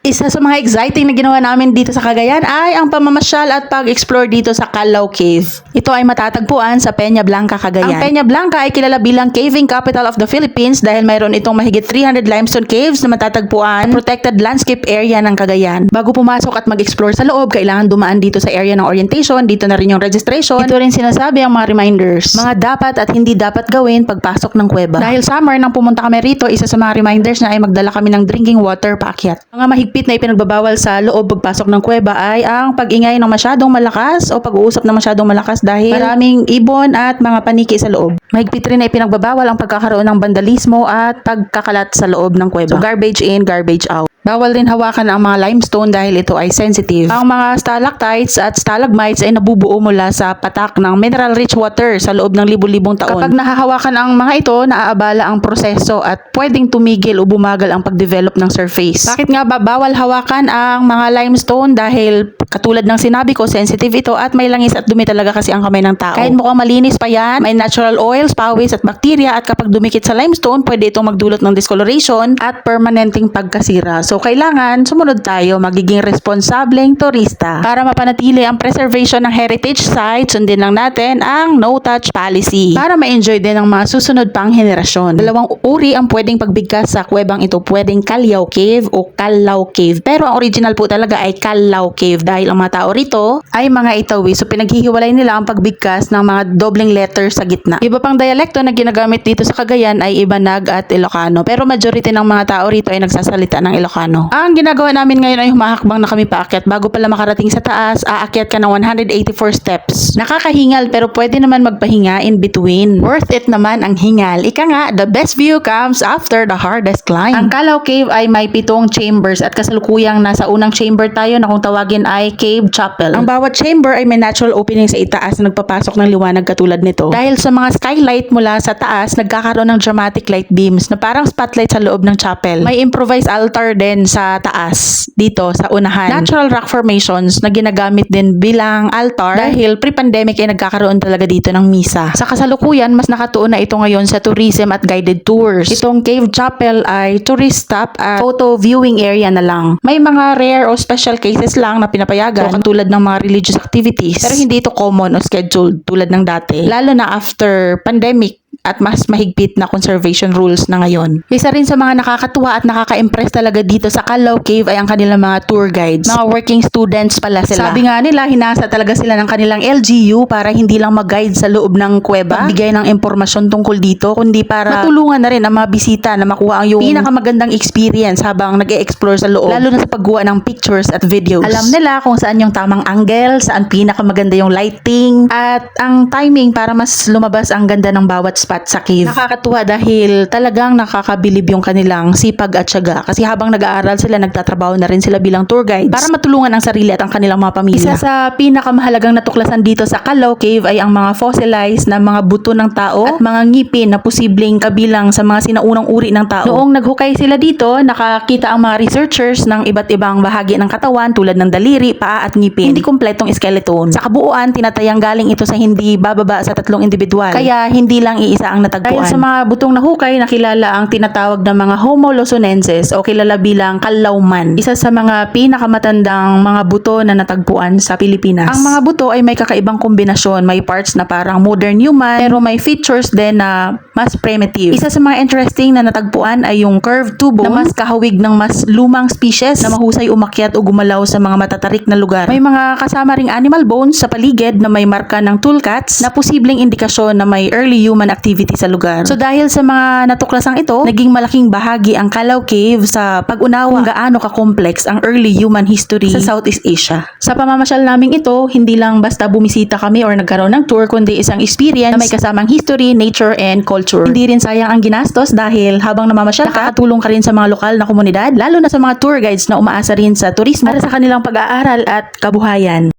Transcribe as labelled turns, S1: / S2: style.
S1: Isa sa mga exciting na ginawa namin dito sa Cagayan ay ang pamamasyal at pag-explore dito sa Callao Cave. Ito ay matatagpuan sa Peña Blanca, Cagayan. Ang Peña Blanca ay kilala bilang caving capital of the Philippines dahil mayroon itong mahigit 300 limestone caves na matatagpuan sa protected landscape area ng Cagayan. Bago pumasok at mag-explore sa loob, kailangan dumaan dito sa area ng orientation. Dito na rin yung registration. Dito rin sinasabi ang mga reminders. Mga dapat at hindi dapat gawin pagpasok ng kuweba. Dahil summer nang pumunta kami rito, isa sa mga reminders na ay magdala kami ng drinking water paakyat. Mga mahigpit na ipinagbabawal sa loob pagpasok ng kuweba ay ang pag-ingay ng masyadong malakas o pag-uusap ng masyadong malakas dahil maraming ibon at mga paniki sa loob. Mahigpit rin na ipinagbabawal ang pagkakaroon ng vandalismo at pagkakalat sa loob ng kuweba. So garbage in, garbage out. Bawal rin hawakan ang mga limestone dahil ito ay sensitive. Ang mga stalactites at stalagmites ay nabubuo mula sa patak ng mineral-rich water sa loob ng libu-libong taon. Kapag nahahawakan ang mga ito, naaabala ang proseso at pwedeng tumigil o bumagal ang pag-develop ng surface. Bakit nga ba bawal hawakan ang mga limestone? Dahil katulad ng sinabi ko, sensitive ito at may langis at dumi talaga kasi ang kamay ng tao. Kahit mukhang malinis pa yan, may natural oils, pawis at bakterya at kapag dumikit sa limestone, pwede itong magdulot ng discoloration at permanenteng pagkasira. So kailangan sumunod tayo, magiging responsableng turista. Para mapanatili ang preservation ng heritage site, sundin lang natin ang no-touch policy para ma-enjoy din ng mga susunod pang henerasyon. Dalawang uri ang pwedeng pagbigkas sa kuwebang ito, pwedeng Callao Cave o Callao Cave. Pero ang original po talaga ay Callao Cave dahil ang mga tao rito ay mga Itawi. So pinaghihiwalay nila ang pagbigkas ng mga dobleng letters sa gitna. Iba pang dialekto na ginagamit dito sa Cagayan ay Ibanag at Ilocano. Pero majority ng mga tao rito ay nagsasalita ng Ilocano. Ang ginagawa namin ngayon ay humahakbang na kami paakyat. Bago pala makarating sa taas, aakyat ka ng 184 steps. Nakakahingal pero pwede naman magpahinga in between. Worth it naman ang hingal. Ika nga, the best view comes after the hardest climb. Ang Callao Cave ay may 7 chambers at kasalukuyang nasa unang chamber tayo na kung tawagin ay Cave Chapel. Ang bawat chamber ay may natural opening sa itaas na nagpapasok ng liwanag katulad nito. Dahil sa mga skylight mula sa taas, nagkakaroon ng dramatic light beams na parang spotlight sa loob ng chapel. May improvised altar din sa taas dito sa unahan. Natural rock formations na ginagamit din bilang altar dahil pre-pandemic ay nagkakaroon talaga dito ng misa. Sa kasalukuyan, mas nakatuon na ito ngayon sa tourism at guided tours. Itong Cave Chapel ay tourist stop at photo viewing area na lang. May mga rare o special cases lang na pinapayagan katulad ng mga religious activities. Pero hindi ito common o scheduled tulad ng dati. Lalo na after pandemic at mas mahigpit na conservation rules na ngayon. Isa rin sa mga nakakatuwa at nakaka-impress talaga dito sa Callao Cave ay ang kanilang mga tour guides. Mga working students pala sila. Sabi nga nila, hinasa talaga sila ng kanilang LGU para hindi lang mag-guide sa loob ng kuweba, magbigay ng impormasyon tungkol dito, kundi para matulungan na rin ang mga bisita na makuha ang yung pinakamagandang experience habang nag-e-explore sa loob. Lalo na sa paggawa ng pictures at videos. Alam nila kung saan yung tamang angle, saan pinakamaganda yung lighting, at ang timing para mas lumabas ang ganda ng bawat spot sa cave. Nakakatuwa dahil talagang nakakabilib yung kanilang sipag at tiyaga. Kasi habang nag-aaral sila, nagtatrabaho na rin sila bilang tour guides para matulungan ang sarili at ang kanilang mga pamilya. Isa sa pinakamahalagang natuklasan dito sa Callao Cave ay ang mga fossilized na mga buto ng tao at mga ngipin na posibleng kabilang sa mga sinaunang uri ng tao. Noong naghukay sila dito, nakakita ang mga researchers ng iba't ibang bahagi ng katawan tulad ng daliri, paa at ngipin. Hindi kumpletong skeleton. Sa kabuuan, tinatayang galing ito sa hindi bababa sa 3 individual. Kaya hindi lang iisa ang natagpuan. Dahil sa mga butong nahukay, nakilala ang tinatawag na mga Homo luzonenses o kilala bilang Calauman. Isa sa mga pinakamatandang mga buto na natagpuan sa Pilipinas. Ang mga buto ay may kakaibang kombinasyon. May parts na parang modern human, pero may features din na mas primitive. Isa sa mga interesting na natagpuan ay yung curved tubo na mas kahawig ng mas lumang species na mahusay umakyat o gumalaw sa mga matatarik na lugar. May mga kasama ring animal bones sa paligid na may marka ng tool cuts na posibleng indikasyon na may early human activity sa lugar. So dahil sa mga natuklasang ito, naging malaking bahagi ang Callao Cave sa pag-unawa kung gaano ka-complex ang early human history sa Southeast Asia. Sa pamamasyal naming ito, hindi lang basta bumisita kami or nagkaroon ng tour, kundi isang experience na may kasamang history, nature, and culture. Hindi rin sayang ang ginastos dahil habang namamasyal ka, nakakatulong ka rin sa mga lokal na komunidad, lalo na sa mga tour guides na umaasa rin sa turismo para sa kanilang pag-aaral at kabuhayan.